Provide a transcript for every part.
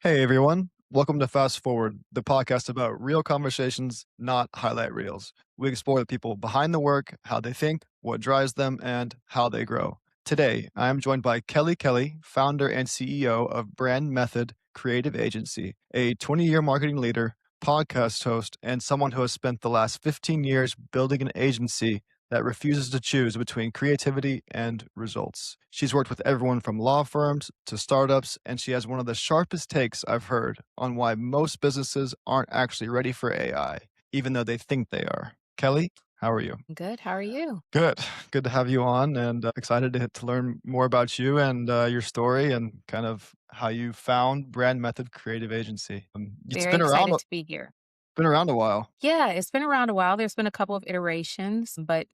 Hey everyone, welcome to Fast Forward, the podcast about real conversations, not highlight reels. We explore the people behind the work, how they think, what drives them, and how they grow. Today, I am joined by Kelli Kelley, founder and CEO of brndMethod Creative Agency, a 20-year marketing leader, podcast host, and someone who has spent the last 15 years building an agency that refuses to choose between creativity and results. She's worked with everyone from law firms to startups, and she has one of the sharpest takes I've heard on why most businesses aren't actually ready for AI, even though they think they are. Kelly, how are you? Good. How are you? Good. Good to have you on, and excited to learn more about you and your story and kind of how you found brndMethod Creative Agency. It's Very excited been to be here. around a while. Yeah, it's been around a while. There's been a couple of iterations, but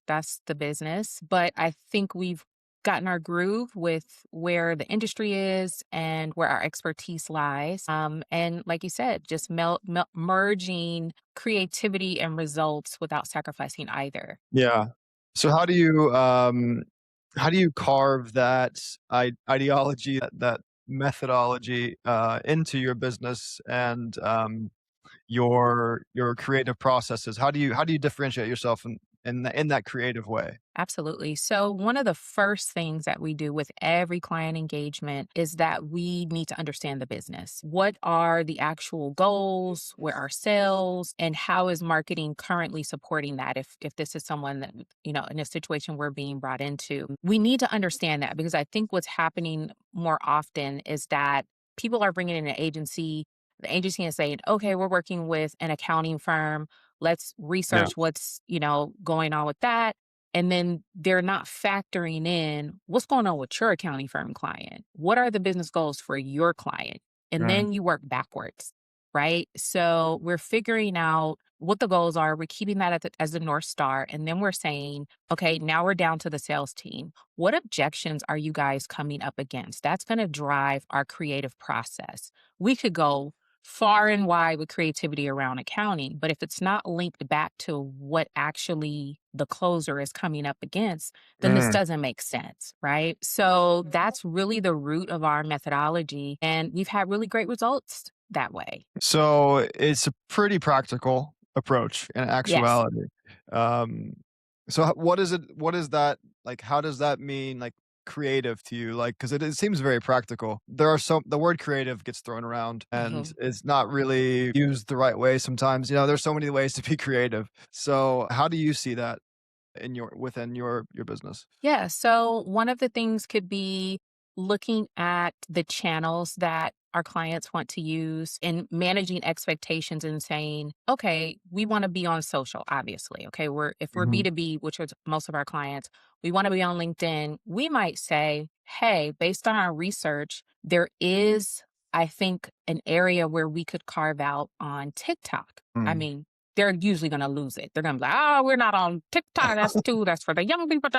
that's the business. But I think we've gotten our groove with where the industry is and where our expertise lies. And like you said, just merging creativity and results without sacrificing either. Yeah. So how do you carve that ideology, that methodology, into your business and, your creative processes? How do you differentiate yourself in that creative way? Absolutely. So, one of the first things that we do with every client engagement is that we need to understand the business. What are the actual goals? Where are sales? And how is marketing currently supporting that? If this is someone that, in a situation we're being brought into, we need to understand that because I think what's happening more often is that people are bringing in an agency. The agency is saying, okay, we're working with an accounting firm. Let's Yeah. research what's, going on with that, and then they're not factoring in what's going on with your accounting firm client. What are the business goals for your client? And Right. then you work backwards, right? So we're figuring out what the goals are. We're keeping that as the North Star. And then we're saying, okay, now we're down to the sales team. What objections are you guys coming up against? That's going to drive our creative process. We could go far and wide with creativity around accounting. But if it's not linked back to what actually the closer is coming up against, then this Mm. doesn't make sense, right? So that's really the root of our methodology. And we've had really great results that way. So it's a pretty practical approach in Yes. actuality. Um, so what is that like? How does that mean like creative to you? Like, because it seems very practical. The word creative gets thrown around and Mhm. it's not really used the right way sometimes. There's so many ways to be creative. So how do you see that within your business? Yeah. So one of the things could be looking at the channels that our clients want to use and managing expectations and saying, okay, we want to be on social, obviously. Okay. If we're Mhm. B2B, which is most of our clients, we want to be on LinkedIn. We might say, hey, based on our research, there is, I think, an area where we could carve out on TikTok. I Mm. mean, they're usually going to lose it. They're going to be like, oh, we're not on TikTok. That's for the young people.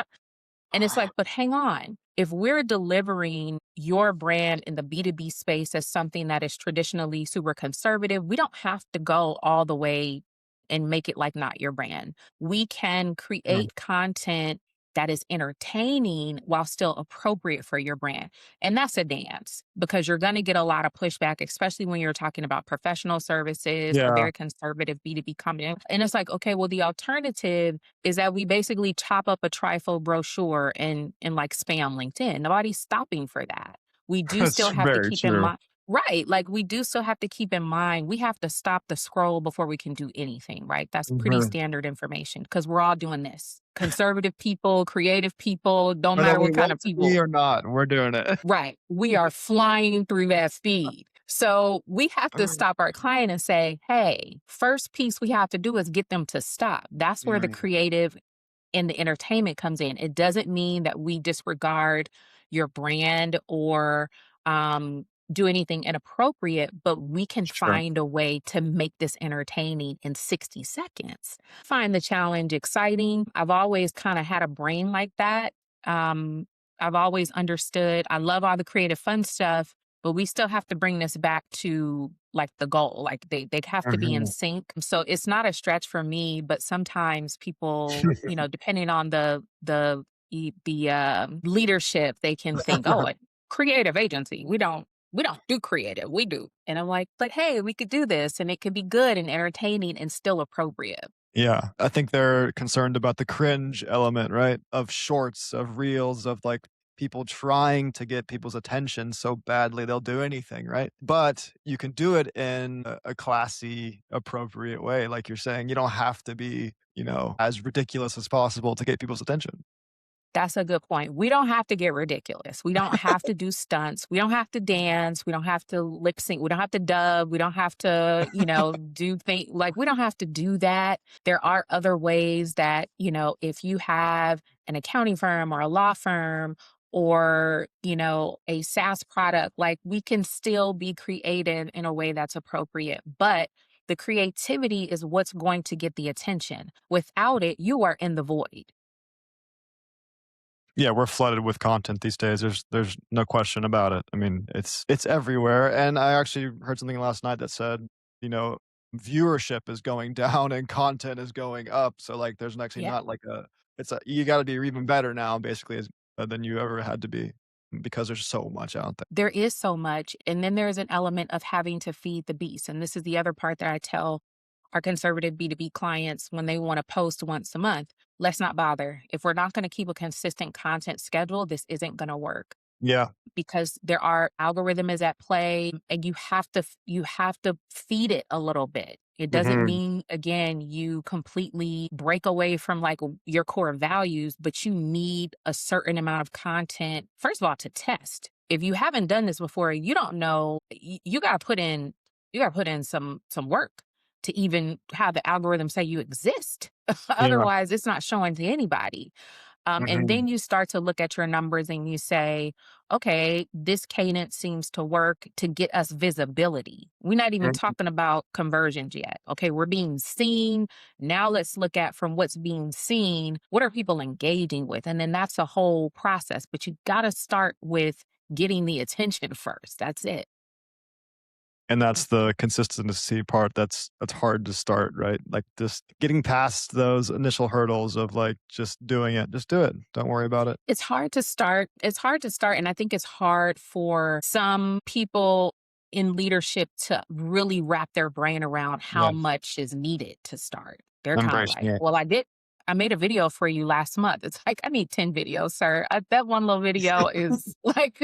And it's like, but hang on. If we're delivering your brand in the B2B space as something that is traditionally super conservative, we don't have to go all the way and make it like not your brand. We can Mm. create content that is entertaining while still appropriate for your brand. And that's a dance because you're going to get a lot of pushback, especially when you're talking about professional services or Yeah. very conservative B2B company. And it's like, okay, well, the alternative is that we basically chop up a trifold brochure and like spam LinkedIn. Nobody's stopping for that. We do That's still have to very keep in true. mind, right? Like we do still have to keep in mind, we have to stop the scroll before we can do anything, right? That's pretty Mhm. standard information because we're all doing this. Conservative people, creative people, don't Whether matter we what kind want of to be people. or not, we're doing it. Right. We are flying through that feed. So we have to stop our client and say, hey, first piece we have to do is get them to stop. That's where the Mm. creative and the entertainment comes in. It doesn't mean that we disregard your brand or do anything inappropriate, but we can Sure. find a way to make this entertaining in 60 seconds. Find the challenge exciting. I've always kind of had a brain like that. Um, I've always understood. I love all the creative fun stuff, but we still have to bring this back to like the goal. Like they have to be in Mhm. sync. So it's not a stretch for me, but sometimes people, depending on the leadership, they can think, oh, a creative agency. We don't. We don't do creative, we do. And I'm like, but hey, we could do this and it could be good and entertaining and still appropriate. Yeah, I think they're concerned about the cringe element, right? Of shorts, of reels, of like people trying to get people's attention so badly they'll do anything, right? But you can do it in a classy, appropriate way. Like you're saying, you don't have to be, as ridiculous as possible to get people's attention. That's a good point. We don't have to get ridiculous. We don't have to do stunts. We don't have to dance. We don't have to lip sync. We don't have to dub. We don't have to, do things like we don't have to do that. There are other ways that, if you have an accounting firm or a law firm or, a SaaS product, like we can still be creative in a way that's appropriate. But the creativity is what's going to get the attention. Without it, you are in the void. Yeah, we're flooded with content these days. There's no question about it. I mean, it's everywhere. And I actually heard something last night that said, you know, viewership is going down and content is going up. So like there's actually Yeah. not like a it's a you got to be even better now basically than you ever had to be because there's so much out there. There is so much. And then there's an element of having to feed the beast. And this is the other part that I tell our conservative B2B clients when they want to post once a month. Let's not bother. If we're not going to keep a consistent content schedule, this isn't going to work Yeah. because there are algorithm is at play and you have to feed it a little bit. It doesn't Mhm. mean again you completely break away from like your core values, but you need a certain amount of content first of all to test. If you haven't done this before, you don't know you got to put in some work to even have the algorithm say you exist. Yeah. Otherwise, it's not showing to anybody. And Mhm. then you start to look at your numbers and you say, okay, this cadence seems to work to get us visibility. We're not even Mhm. talking about conversions yet. Okay, we're being seen. Now let's look at from what's being seen, what are people engaging with? And then that's a whole process. But you got to start with getting the attention first. That's it. And that's the consistency part that's hard to start, right? Like, just getting past those initial hurdles of, like, just doing it. Just do it. Don't worry about it. It's hard to start. It's hard to start, and I think it's hard for some people in leadership to really wrap their brain around how Yeah, much is needed to start. They're kinda embracing like, it. "Well, I made a video for you last month." It's like, "I need 10 videos, sir. That one little video is like,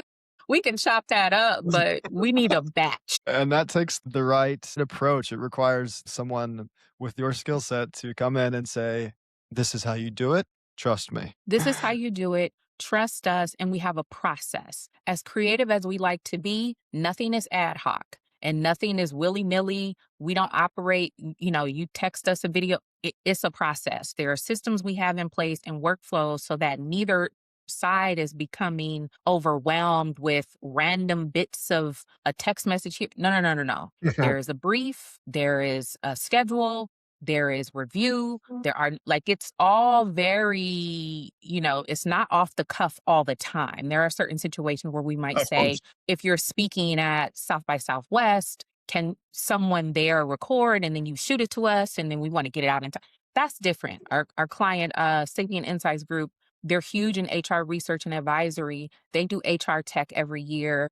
we can chop that up, but we need a batch." And that takes the right approach. It requires someone with your skill set to come in and say, "This is how you do it. Trust me." This is how you do it. Trust us, and we have a process. As creative as we like to be, nothing is ad hoc and nothing is willy nilly. We don't operate, you text us a video, it's a process. There are systems we have in place and workflows so that neither side is becoming overwhelmed with random bits of a text message here. No, no, no, no, no. There is a brief, there is a schedule, there is review, there are like it's all very, it's not off the cuff all the time. There are certain situations where we might Of say, course. if you're speaking at South by Southwest, can someone there record and then you shoot it to us and then we want to get it out in time? That's different. Our client, Sapient Insights Group, they're huge in HR research and advisory. They do HR tech every year,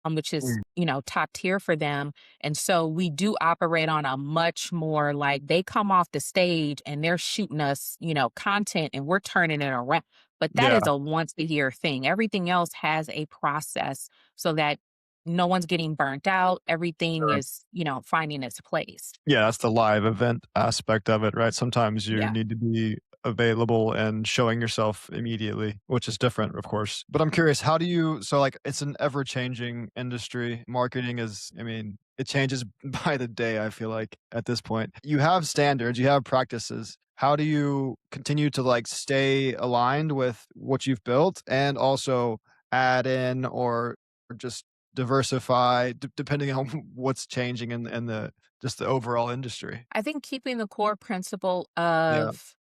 which is, Mm, top tier for them. And so we do operate on a much more like they come off the stage and they're shooting us, content and we're turning it around. But that yeah, is a once a year thing. Everything else has a process so that no one's getting burnt out. Everything sure. is, finding its place. Yeah, that's the live event aspect of it, right? Sometimes you Yeah. need to be available and showing yourself immediately, which is different, of course. But I'm curious, how do you so like it's an ever-changing industry. Marketing is, I mean, it changes by the day, I feel like at this point. You have standards, you have practices. How do you continue to like stay aligned with what you've built and also add in or just diversify depending on what's changing in the just the overall industry. I think keeping the core principle Yeah. of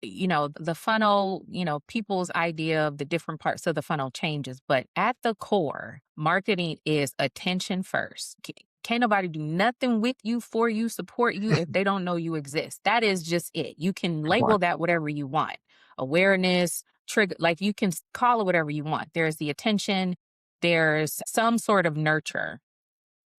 the funnel, people's idea of the different parts of the funnel changes, but at the core, marketing is attention first. Can't nobody do nothing with you, for you, support you if they don't know you exist. That is just it. You can Good point. label that whatever you want. Awareness, trigger, like you can call it whatever you want. There's the attention, there's some sort of nurture.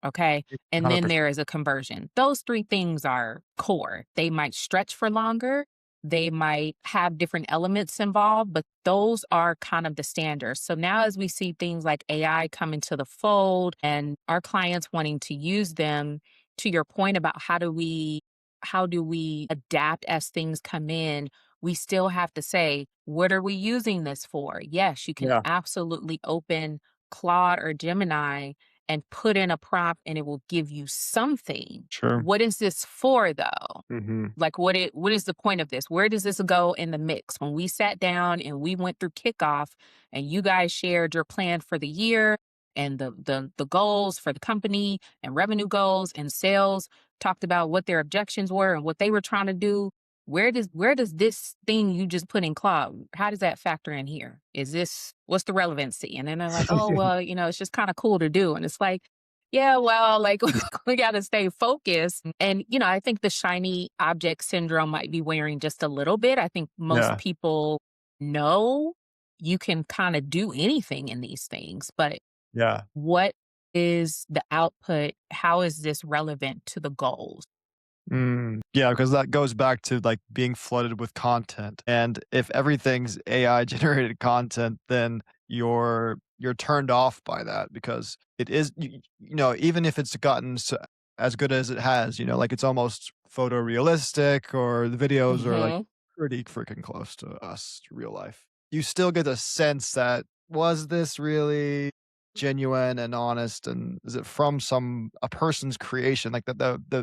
Okay. And then 100%. there is a conversion. Those three things are core. They might stretch for longer. They might have different elements involved, but those are kind of the standards. So now, as we see things like AI come into the fold and our clients wanting to use them, to your point about how do we adapt as things come in, we still have to say, what are we using this for? Yes, you can Yeah, absolutely open Claude or Gemini and put in a prompt and it will give you something. sure. What is this for though? Mhm. Like what is the point of this? Where does this go in the mix? When we sat down and we went through kickoff and you guys shared your plan for the year and the goals for the company and revenue goals and sales, talked about what their objections were and what they were trying to do. Where does this thing you just put in cloud, how does that factor in here? Is this what's the relevancy? And then they're like, oh well, it's just kind of cool to do. And it's like, yeah, well, like we got to stay focused. And, I think the shiny object syndrome might be wearing just a little bit. I think most Yeah, people know you can kind of do anything in these things, but yeah. what is the output? How is this relevant to the goals? Yeah, because that goes back to, like, being flooded with content, and if everything's AI generated content, then you're turned off by that because it is even if it's gotten as good as it has, like, it's almost photorealistic or the videos are, like, Hmm. pretty freaking close to us, to real life. You still get a sense that, was this really genuine and honest, and is it from a person's creation? Like, the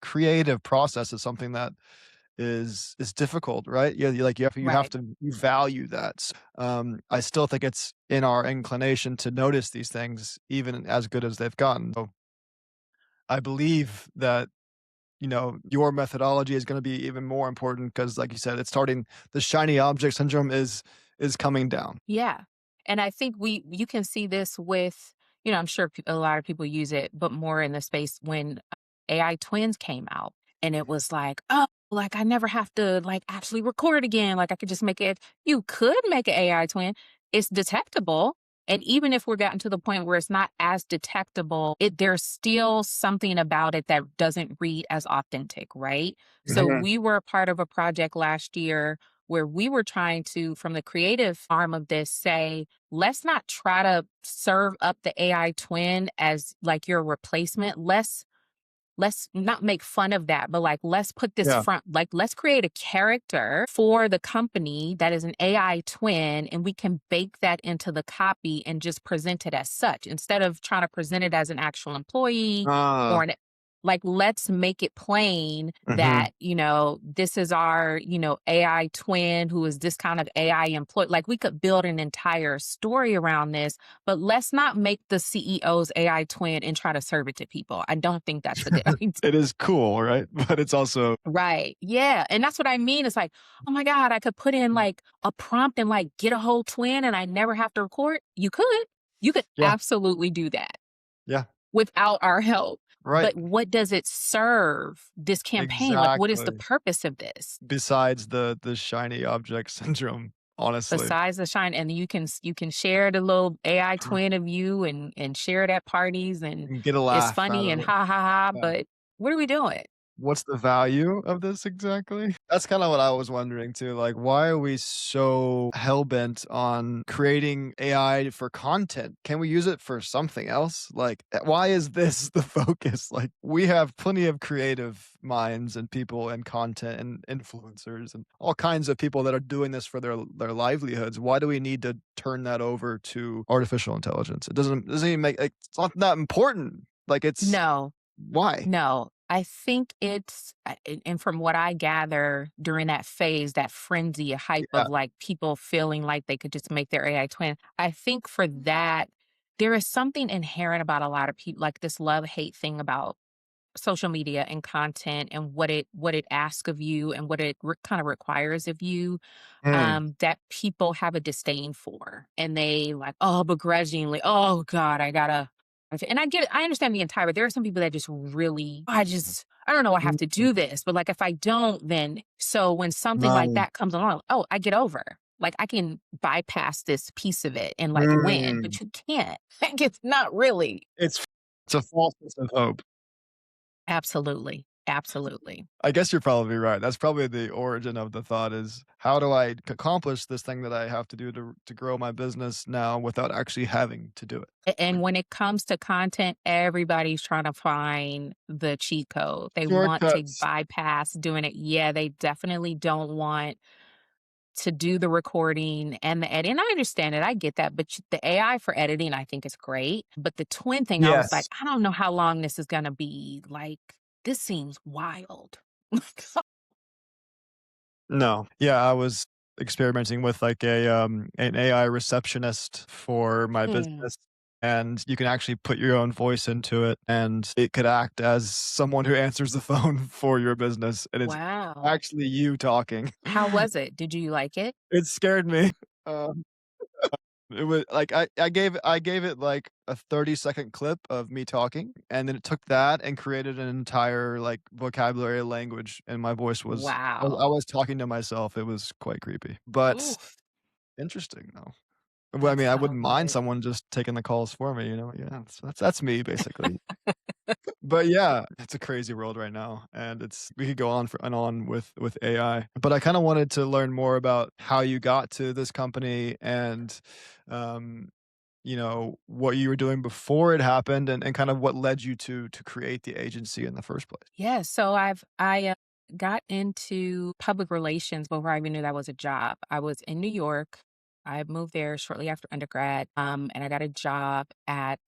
creative process is something that is difficult, right? Yeah, you have Right. to you value that. I still think it's in our inclination to notice these things even as good as they've gotten. So I believe that, your methodology is gonna be even more important because, like you said, it's starting the shiny object syndrome is coming down. Yeah. And I think you can see this with, I'm sure a lot of people use it, but more in the space when AI twins came out and it was like, oh, like I never have to like actually record again. Like I could just make it. You could make an AI twin. It's detectable. And even if we're gotten to the point where it's not as detectable, there's still something about it that doesn't read as authentic, right? So Mhm. we were a part of a project last year where we were trying to, from the creative arm of this, say, let's not try to serve up the AI twin as like your replacement. Let's not make fun of that, but like let's put this Yeah. front, like let's create a character for the company that is an AI twin, and we can bake that into the copy and just present it as such instead of trying to present it as an actual employee or Ah. an like let's make it plain Mhm. that, this is our, AI twin who is this kind of AI employee. Like we could build an entire story around this, but let's not make the CEO's AI twin and try to serve it to people. I don't think that's a good idea. It is cool, right? But it's also Right. Yeah. And that's what I mean. It's like, oh my God, I could put in like a prompt and like get a whole twin and I never have to record. You could. You could yeah, absolutely do that yeah, without our help. right. But what does it serve this campaign? Like, what is the Exactly. purpose of this? Besides the shiny object syndrome, honestly. Besides the shine, and you can share the little AI twin of you and share it at parties, and And get a it's laugh out funny of and it. ha ha ha. Yeah. But what are we doing? What's the value of this exactly? That's kinda what I was wondering too, like, why are we so hell-bent on creating AI for content? Can we use it for something else? Like, why is this the focus? Like, we have plenty of creative minds and people and content and influencers and all kinds of people that are doing this for their livelihoods. Why do we need to turn that over to artificial intelligence? It doesn't even make, like, it's not that important. Like, it's No, why? no. I think and from what I gather during that phase, that frenzy, a hype Yeah. of like people feeling like they could just make their AI twin. I think for that, there is something inherent about a lot of people, like this love hate thing about social media and content and what it asks of you and what it kind of requires of you, Mm. that people have a disdain for, and they like, oh, begrudgingly, oh God, I gotta. And I get it, I understand the entire, but there are some people that just really, I don't know, I have to Mhm. do this, but like if I don't, then so when something like Right. that comes along, oh, I get over. Like I can bypass this piece of it and like win, Mm. but you can't. Like it's not really. It's It's a false sense of hope. Absolutely. Absolutely. I guess you're probably right. That's probably the origin of the thought is, how do I accomplish this thing that I have to do to grow my business now without actually having to do it? And when it comes to content, everybody's trying to find the cheat code. They want to Shortcuts. bypass doing it. Yeah, they definitely don't want to do the recording and the editing. I understand it. I get that. But the AI for editing, I think is great. But the twin thing, I was like, Yes. I don't know how long this is going to be. Like, this seems wild. No. Yeah, I was experimenting with like an AI receptionist for my Mm, business, and you can actually put your own voice into it, and it could act as someone who answers the phone for your business, and it's wow. actually you talking. How was it? Did you like it? It scared me. Um, it was like I gave it like a 30-second clip of me talking, and then it took that and created an entire, like, vocabulary language, and my voice was I Wow. was talking to myself. It was quite creepy, but Oof. interesting, though. Well, I That mean, I wouldn't sounds mind like someone just taking the calls for me, you know? Yeah, that's me, basically. But yeah, it's a crazy world right now, and it's we could go on for and on with AI. But I kinda wanted to learn more about how you got to this company and, um, what you were doing before it happened and kind of what led you to create the agency in the first place. yeah, so got into public relations before I even knew that was a job. I was in New York. I moved there shortly after undergrad, and I got a job at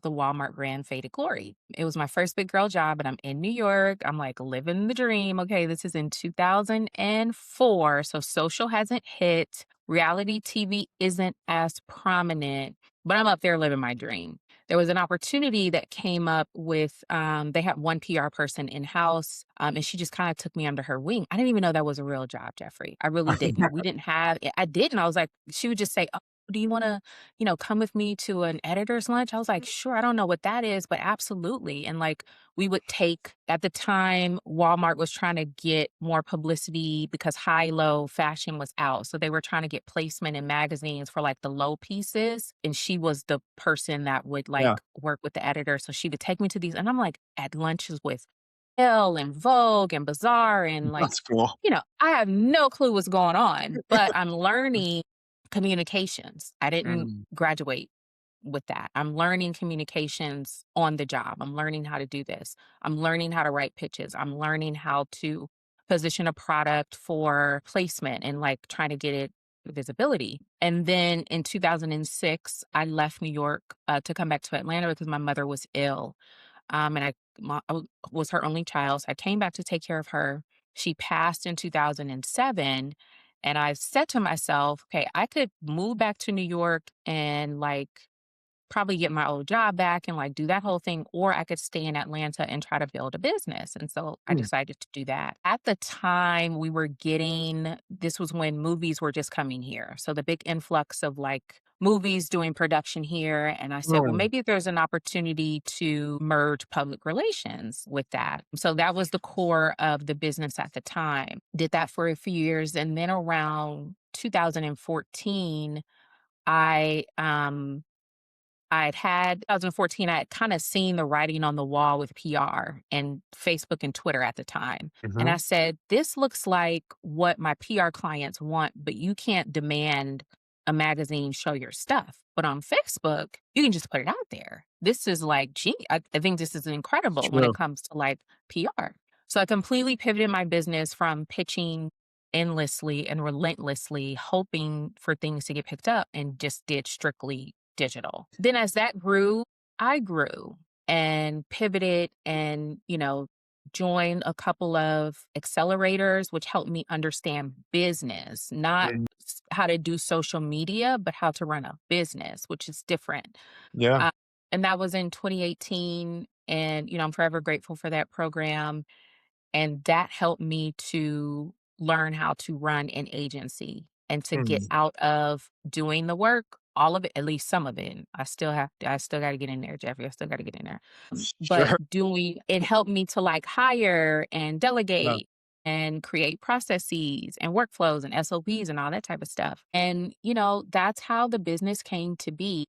the Walmart brand Faded Glory. It was my first big girl job, and I'm in New York. I'm like living the dream. Okay, this is in 2004, so social hasn't hit. Reality TV isn't as prominent, but I'm up there living my dream. There was an opportunity that came up with they had one PR person in-house, and she just kinda took me under her wing. I didn't even know that was a real job, Jeffrey. I really didn't. We didn't have I didn't. I was like she would just say, "Oh, do you wanna, come with me to an editor's lunch?" I was like, "Sure." I don't know what that is, but absolutely. And, like, we would take at the time, Walmart was trying to get more publicity because high-low fashion was out, so they were trying to get placement in magazines for, like, the low pieces, and she was the person that would, Yeah, like, work with the editor, so she would take me to these and I'm, like, at lunches with Elle and Vogue and Bazaar and, like, that's cool. I have no clue what's going on, but I'm learning communications. I didn't Mm, graduate with that. I'm learning communications on the job. I'm learning how to do this. I'm learning how to write pitches. I'm learning how to position a product for placement and like trying to get it visibility. And then in 2006, I left New York to come back to Atlanta because my mother was ill. And was her only child. So I came back to take care of her. She passed in 2007. And I said to myself, okay, I could move back to New York and like probably get my old job back and like do that whole thing, or I could stay in Atlanta and try to build a business. And so I mm, decided to do that. At the time, this was when movies were just coming here. So the big influx of like movies doing production here. And I said, well, mm, maybe there's an opportunity to merge public relations with that. So that was the core of the business at the time. Did that for a few years. And then around 2014, I had 2014, I had kinda seen the writing on the wall with PR and Facebook and Twitter at the time, and I mhm. said, "This looks like what my PR clients want, but you can't demand a magazine show your stuff, but on Facebook, you can just put it out there. This is like, gee, I think this is incredible when it True. comes to, like, PR." So I completely pivoted my business from pitching endlessly and relentlessly, hoping for things to get picked up, and just did strictly digital. Then as that grew, I grew and pivoted and, joined a couple of accelerators, which helped me understand business, not Mm, how to do social media, but how to run a business, which is different. yeah. Uh, and that was in 2018. And, I'm forever grateful for that program. And that helped me to learn how to run an agency and to get Mm. out of doing the work, all of it, at least some of it. I still gotta get in there, Jeffrey. I still gotta get in there. But Sure. doing it helped me to like hire and Yeah. delegate and create processes and workflows and SOPs and all that type of stuff. And, that's how the business came to be.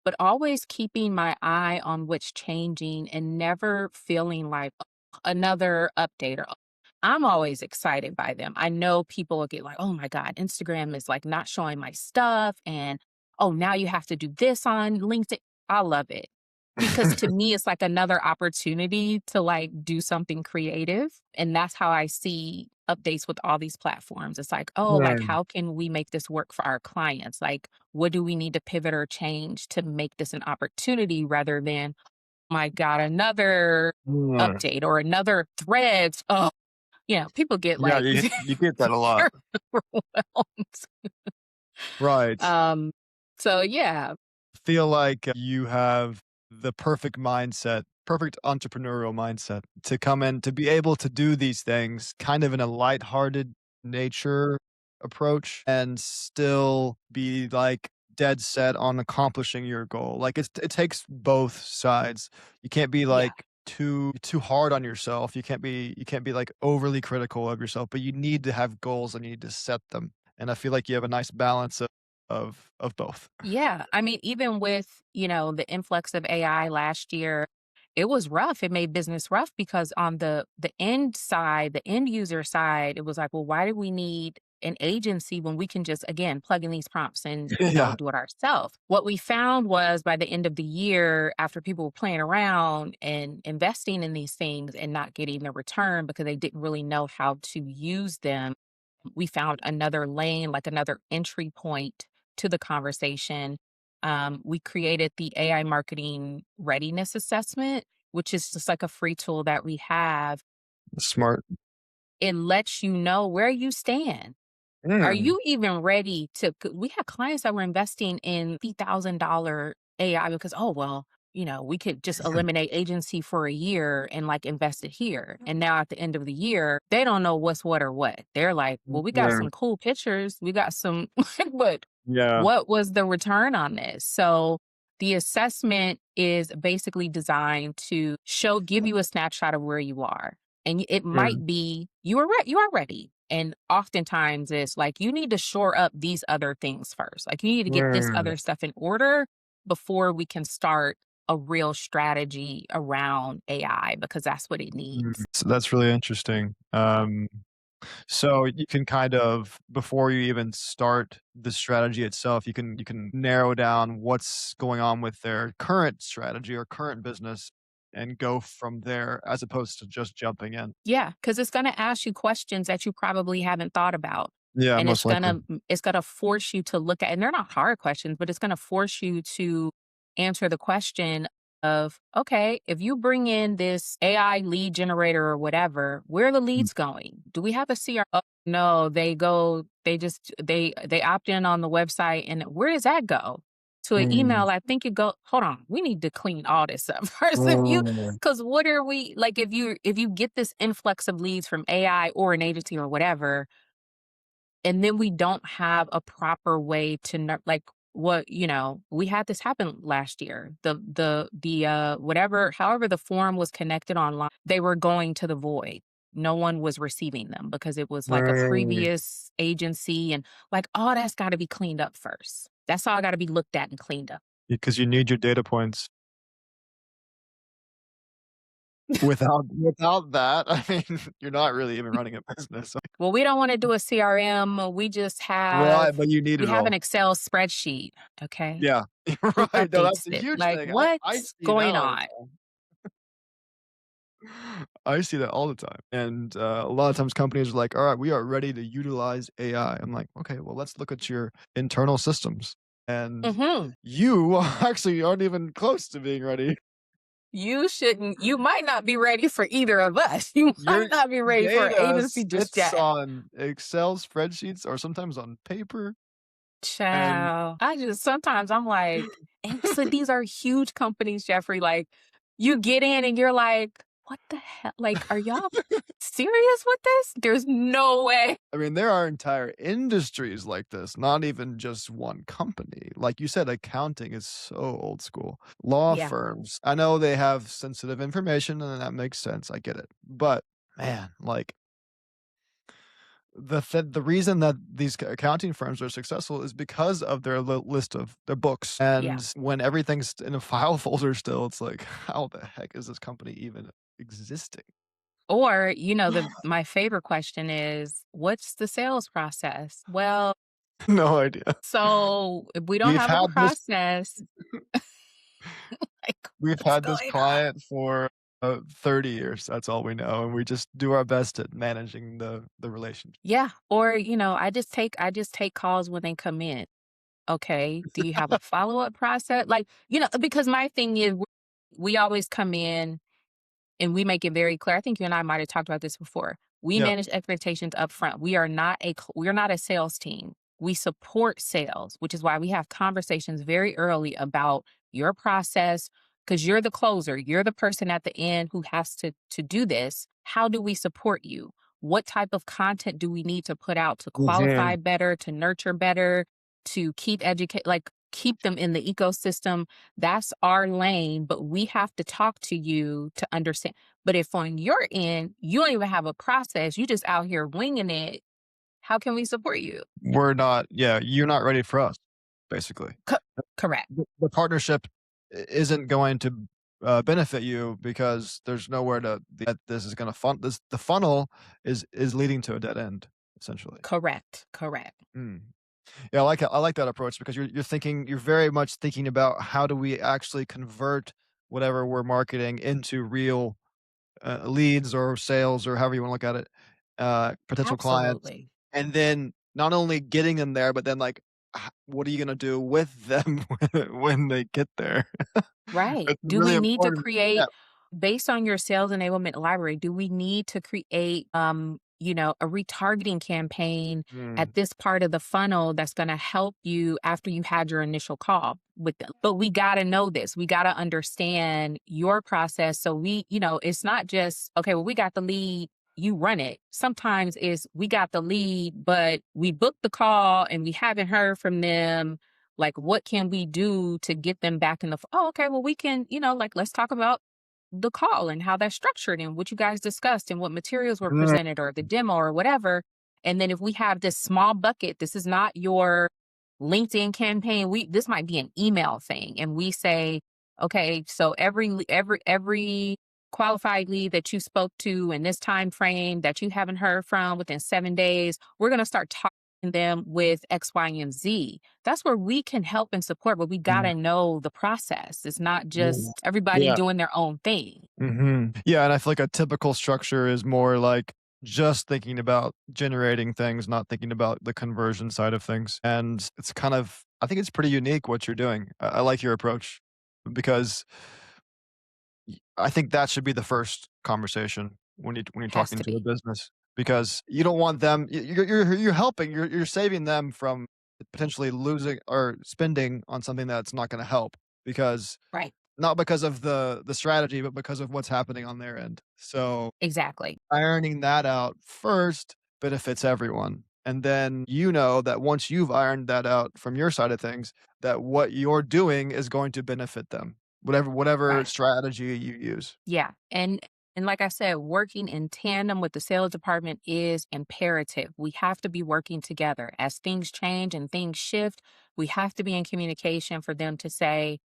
but always keeping my eye on what's changing and never feeling like "Ugh, another update or I'm always excited by them. I know people will get like, oh my God, Instagram is like not showing my stuff. And oh, now you have to do this on LinkedIn. I love it. Because to me, it's like another opportunity to like do something creative. And that's how I see updates with all these platforms. It's like, oh, like Mm, how can we make this work for our clients? Like, what do we need to pivot or change to make this an opportunity rather than, my God, another mm. update or another thread. Oh, people get Yeah, like you get that a lot. they're overwhelmed. Right. Um, so yeah, Feel like you have the perfect mindset, perfect entrepreneurial mindset to come in to be able to do these things kind of in a lighthearted nature approach and still be like dead set on accomplishing your goal. Like it takes both sides. You can't be yeah, like too hard on yourself. You can't be like overly critical of yourself, but you need to have goals and you need to set them. And I feel like you have a nice balance of both. yeah. I mean, even with the influx of AI last year, it was rough. It made business rough because on the end side, the end user side, it was like, well, why do we need an agency when we can just again plug in these prompts and Yeah. do it ourselves? What we found was by the end of the year, after people were playing around and investing in these things and not getting the return because they didn't really know how to use them, we found another lane, like another entry point to the conversation. We created the AI marketing readiness assessment, which is just like a free tool that we have. Smart. It lets you know where you stand. Are Mm. you even ready to? We had clients that were investing in $50,000 AI because, oh, well, we could just eliminate agency for a year and like invest it here. And now at the end of the year, they don't know what's what or what. They're like, well, we got Mm. some cool pictures. We got some, but Yeah. what was the return on this? So the assessment is basically designed to give you a snapshot of where you are. And it Mm. might be you are ready. And oftentimes it's like you need to shore up these other things first. Like you need to get this Mm. other stuff in order before we can start a real strategy around AI because that's what it Mm. needs. So that's really interesting. So you can kind of before you even start the strategy itself, you can narrow down what's going on with their current strategy or current business and go from there as opposed to just jumping in. Yeah, because it's gonna ask you questions that you probably haven't thought about, Yeah, and most likely. it's gonna force you to look at and they're not hard questions, but it's gonna force you to answer the question of, "Okay, if you bring in this AI lead generator or whatever, where are the Mm. leads going? Do we have a CR?" Oh, no, they opt in on the website, and where does that go? To an Mm. email, I think it go hold on, we need to clean all this up first. If you Mm. 'Cause what are we like, if you get this influx of leads from AI or an agency or whatever, and then we don't have a proper way to like we had this happen last year. Whatever however the form was connected online, they were going to the void. No one was receiving them because it was like a Mm. previous agency and like, all that's gotta be cleaned up first. That's all gotta be looked at and cleaned up. Because you need your data points. Without that, I mean, you're not really even running a business. Well, we don't wanna do a CRM, we just Right, have but you need we it have an all. Excel spreadsheet, okay? Yeah. Who Right, no, updates that's a it? huge Like, thing. I what's see that going all the on? time. I see that all the time, and, a lot of times companies are like, "Alright, we are ready to utilize AI." I'm like, "Okay, well, let's look at your internal systems." And Mhm. you actually aren't even close to being ready. You might not be ready for either of us. You Your might not be ready for an data agency just sits yet. on Excel spreadsheets or sometimes on paper, and Child. Sometimes I'm like and so these are huge companies, Jeffrey, like, you get in and you're like, "What the hell? Like, are y'all serious with this? There's no way." I mean, there are entire industries like this, not even just one company. Like you said, accounting is so old school. Law Yeah. firms, I know they have sensitive information and that makes sense. I get it. But man, like The reason that these accounting firms are successful is because of their list of their books. Yeah. And when everything's in a file folder still, it's like, how the heck is this company even existing? Or, my favorite question is, what's the sales process? Well, No idea. so if we don't We've have a had this process, like, we've what's had this going on? client for 30 years. That's all we know, and we just do our best at managing the relationship. Yeah. Or, I just take calls when they come in. Okay. Do you have a follow-up process? Like, because my thing is we always come in and we make it very clear. I think you and I might have talked about this before. We Yep. manage expectations up front. We're not a sales team. We support sales, which is why we have conversations very early about your process because you're the closer. You're the person at the end who has to do this. How do we support you? What type of content do we need to put out to Mhm. qualify better, to nurture better, to keep them in the ecosystem? That's our lane, but we have to talk to you to understand. But if on your end, you don't even have a process, you just out here winging it, how can we support you? We're not yeah, you're not ready for us, basically. Co- Correct. The partnership isn't going to, benefit you because there's nowhere to that this is gonna the funnel is leading to a dead end, essentially. Correct. Correct. Mm. Yeah, I like that approach because you're very much thinking about how do we actually convert whatever we're marketing into real, leads or sales or however you wanna look at it, potential clients, Absolutely. and then not only getting them there, but then, like, what are you gonna do with them when they get there? Right. It's Do really we need to important. Yeah. create, based on your sales enablement library, do we need to create a retargeting campaign Mm. at this part of the funnel that's going to help you after you had your initial call with them? But we got to know this. We got to understand your process. So it's not just, okay, well, we got the lead, you run it. Sometimes it's we got the lead, but we booked the call and we haven't heard from them. Like, what can we do to get them back in the oh, okay, well, we can, like, let's talk about the call and how that's structured and what you guys discussed and what materials were Mm. presented or the demo or whatever. And then if we have this small bucket, this is not your LinkedIn campaign. This might be an email thing. And we say, okay, so every qualified lead that you spoke to in this time frame that you haven't heard from within 7 days, we're going to start talking them with X, Y, and Z. That's where we can help and support, but we got Mm. to know the process. It's not Yeah. just everybody Yeah. doing their own thing. Mhm. Yeah, and I feel like a typical structure is more like just thinking about generating things, not thinking about the conversion side of things, and it's kind of I think it's pretty unique what you're doing. I like your approach because I think that should be the first conversation when you're Has talking to to a be. business because you don't want them you're helping, you're saving them from potentially losing or spending on something that's not gonna help because Right. not because of the strategy, but because of what's happening on their end. So, Exactly. ironing that out first benefits everyone, and then you know that once you've ironed that out from your side of things, that what you're doing is going to benefit them, whatever Right. strategy you use. Yeah. And like I said, working in tandem with the sales department is imperative. We have to be working together. As things change and things shift, we have to be in communication for them to say,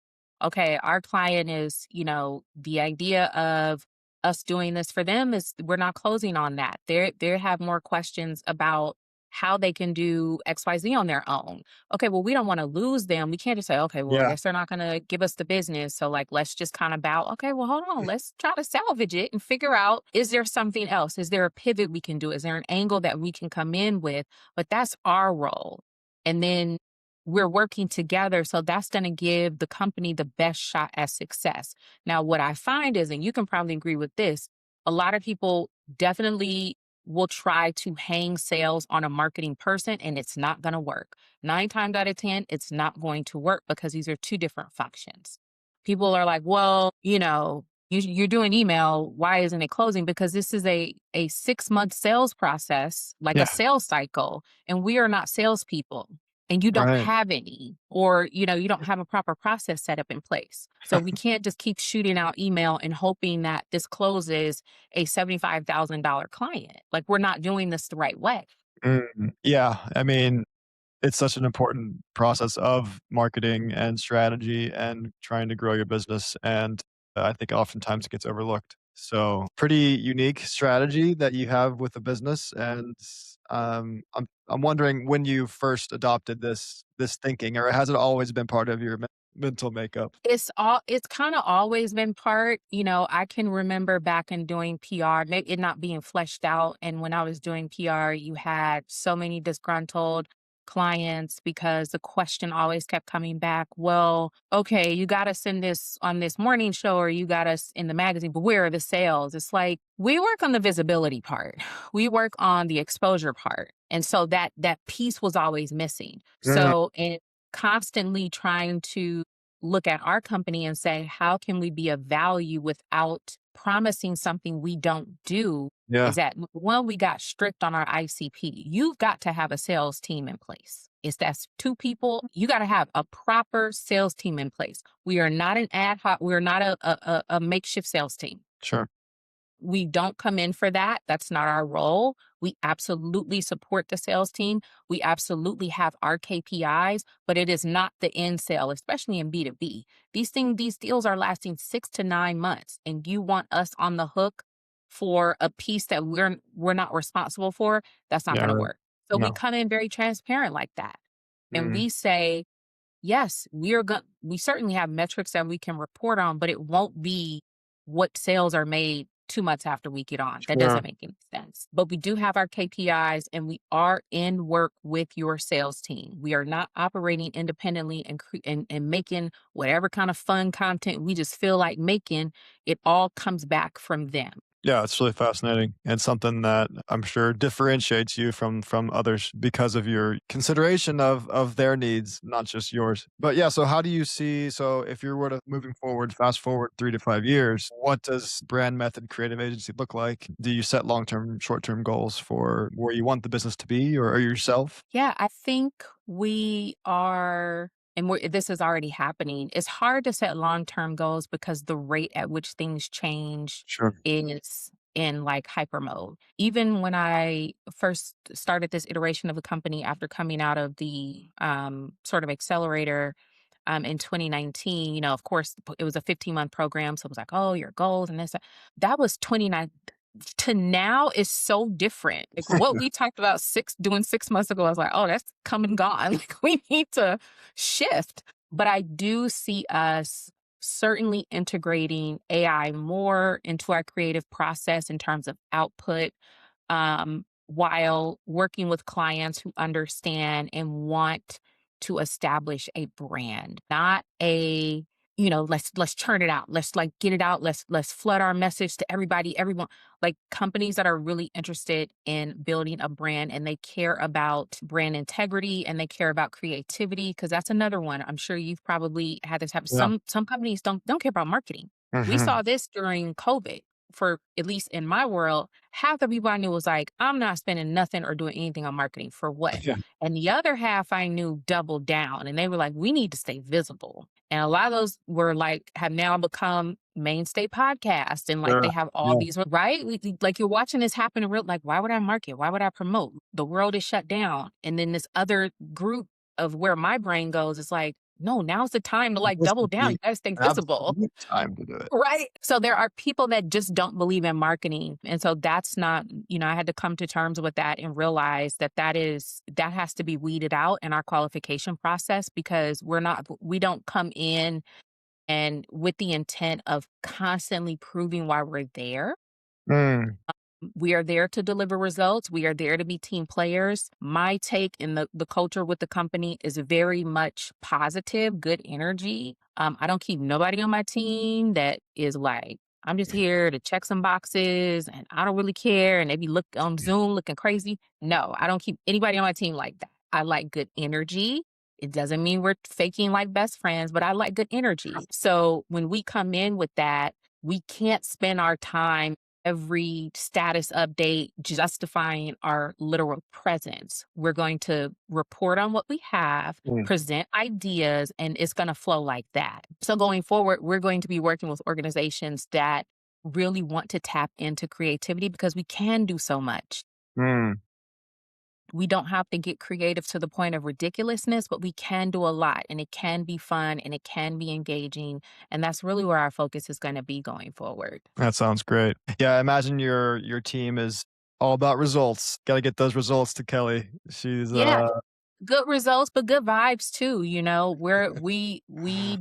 okay, our client is, the idea of us doing this for them is we're not closing on that. They have more questions about how they can do XYZ on their own. Okay, well, we don't want to lose them. We can't just say, okay, well, I Yeah. guess they're not going to give us the business. So, like, let's just kind of bow. Okay, well, hold on. Let's try to salvage it and figure out, is there something else? Is there a pivot we can do? Is there an angle that we can come in with? But that's our role. And then we're working together. So, that's going to give the company the best shot at success. Now, what I find is, and you can probably agree with this, a lot of people definitely will try to hang sales on a marketing person and it's not going to work. 9 times out of 10, it's not going to work because these are two different functions. People are like, well, you're doing email. Why isn't it closing? Because this is a 6 month sales process, like a Yeah. sales cycle, and we are not salespeople. And you don't Right. have any, or you don't have a proper process set up in place. So we can't just keep shooting out email and hoping that this closes a $75,000 client. Like we're not doing this the right way. Yeah, I mean, it's such an important process of marketing and strategy and trying to grow your business, and I think oftentimes it gets overlooked. So, pretty unique strategy that you have with the business, and, I'm wondering when you first adopted this thinking, or has it always been part of your mental makeup? It's kinda always been part, I can remember back in doing PR, it not being fleshed out, and when I was doing PR, you had so many disgruntled clients because the question always kept coming back, "Well, okay, you got us in this on this morning show or you got us in the magazine, but where are the sales?" It's like, we work on the visibility part. We work on the exposure part, and so that piece was always missing. Mm, So, in constantly trying to look at our company and say, how can we be of value without promising something we don't do? yeah, Is that one, we got strict on our ICP. You've got to have a sales team in place. It's that's two people. You got to have a proper sales team in place. We are not an ad hoc. We're not a makeshift sales team. sure. We don't come in for that. That's not our role. We absolutely support the sales team. We absolutely have our KPIs, but it is not the end sale, especially in B2B. These deals are lasting 6 to 9 months, and you want us on the hook for a piece that we're not responsible for. That's not Yeah, going to right. work. So we No. come in very transparent like that, and Mm, we say, yes, we certainly have metrics that we can report on, but it won't be what sales are made 2 months after we get on. That sure. doesn't make any sense. But we do have our KPIs and we are in work with your sales team. We are not operating independently and making whatever kind of fun content we just feel like making. It all comes back from them. Yeah, it's really fascinating and something that I'm sure differentiates you from others because of your consideration of their needs, not just yours. But yeah, so how do you see so if you were to moving forward, fast forward 3 to 5 years, what does brand method creative agency look like? Do you set long-term, short-term goals for where you want the business to be or yourself? Yeah, I think we are, and this is already happening. It's hard to set long term goals because the rate at which things change Sure. is in like hyper mode. Even when I first started this iteration of the company after coming out of the sort of accelerator in 2019, of course, it was a 15-month program. So it was like, oh, your goals and this. That was 29 to now is so different. Like what we talked about doing 6 months ago, I was like, oh, that's come and gone. Like we need to shift. But I do see us certainly integrating AI more into our creative process in terms of output, while working with clients who understand and want to establish a brand, not a, let's churn it out. Let's like get it out. Let's flood our message to everybody, everyone. Like companies that are really interested in building a brand and they care about brand integrity and they care about creativity, because that's another one. I'm sure you've probably had this happen. Yeah. Some companies don't care about marketing. We Mhm. saw this during COVID. For at least in my world, half the people I knew was like, I'm not spending nothing or doing anything on marketing for what? Yeah, And the other half I knew doubled down and they were like, we need to stay visible. And a lot of those were like, have now become mainstay podcasts. And like sure. they have all Yeah. these, right? Like you're watching this happen in real, like, why would I market? Why would I promote? The world is shut down. And then this other group of where my brain goes is like, no, now's the time to like This double would down. be You gotta stay an visible. absolute time to do it. Right. So there are people that just don't believe in marketing. And so that's not, I had to come to terms with that and realize that has to be weeded out in our qualification process because we don't come in and with the intent of constantly proving why we're there. Mm, We are there to deliver results. We are there to be team players. My take in the culture with the company is very much positive, good energy. I don't keep nobody on my team that is like, I'm just here to check some boxes and I don't really care. And they be look on Zoom looking crazy. No, I don't keep anybody on my team like that. I like good energy. It doesn't mean we're faking like best friends, but I like good energy. So when we come in with that, we can't spend our time every status update justifying our literal presence. We're going to report on what we have, mm, present ideas, and it's going to flow like that. So going forward, we're going to be working with organizations that really want to tap into creativity because we can do so much. mm. We don't have to get creative to the point of ridiculousness, but we can do a lot and it can be fun and it can be engaging. And that's really where our focus is going to be going forward. That sounds great. Yeah, I imagine your team is all about results. Gotta get those results to Kelly. She's, Yeah, good results, but good vibes too, you know, where we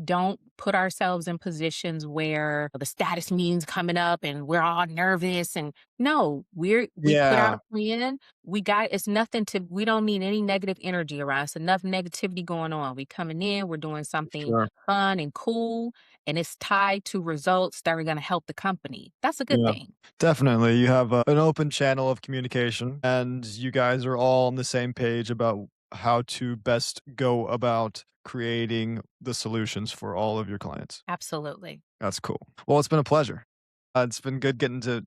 don't put ourselves in positions where the status meeting's coming up and we're all nervous and no, we put our yeah, plan. It's nothing to we don't need any negative energy around us, enough negativity going on. We coming in, we're doing something sure. fun and cool, and it's tied to results that are gonna help the company. That's a good Yeah, thing. definitely. You have an open channel of communication, and you guys are all on the same page about how to best go about creating the solutions for all of your clients. Absolutely. That's cool. Well, it's been a pleasure. It's been good getting to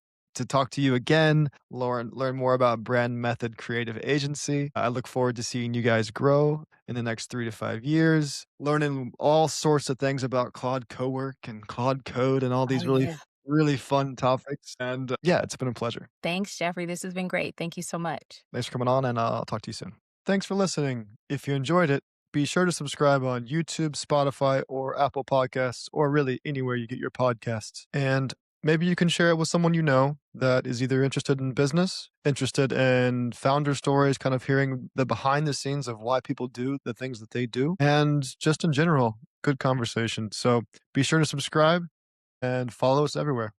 talk to you again, learn more about Brand Method Creative Agency. I look forward to seeing you guys grow in the next 3 to 5 years, learning all sorts of things about Claude Cowork and Claude Code and all Oh, these really, yeah. really fun topics. And yeah, it's been a pleasure. Thanks, Jeffrey. This has been great. Thank you so much. Thanks for coming on, and I'll talk to you soon. Thanks for listening. If you enjoyed it, be sure to subscribe on YouTube, Spotify, or Apple Podcasts, or really anywhere you get your podcasts. And maybe you can share it with someone you know that is either interested in business, interested in founder stories, kind of hearing the behind the scenes of why people do the things that they do, and just in general, good conversation. So be sure to subscribe and follow us everywhere.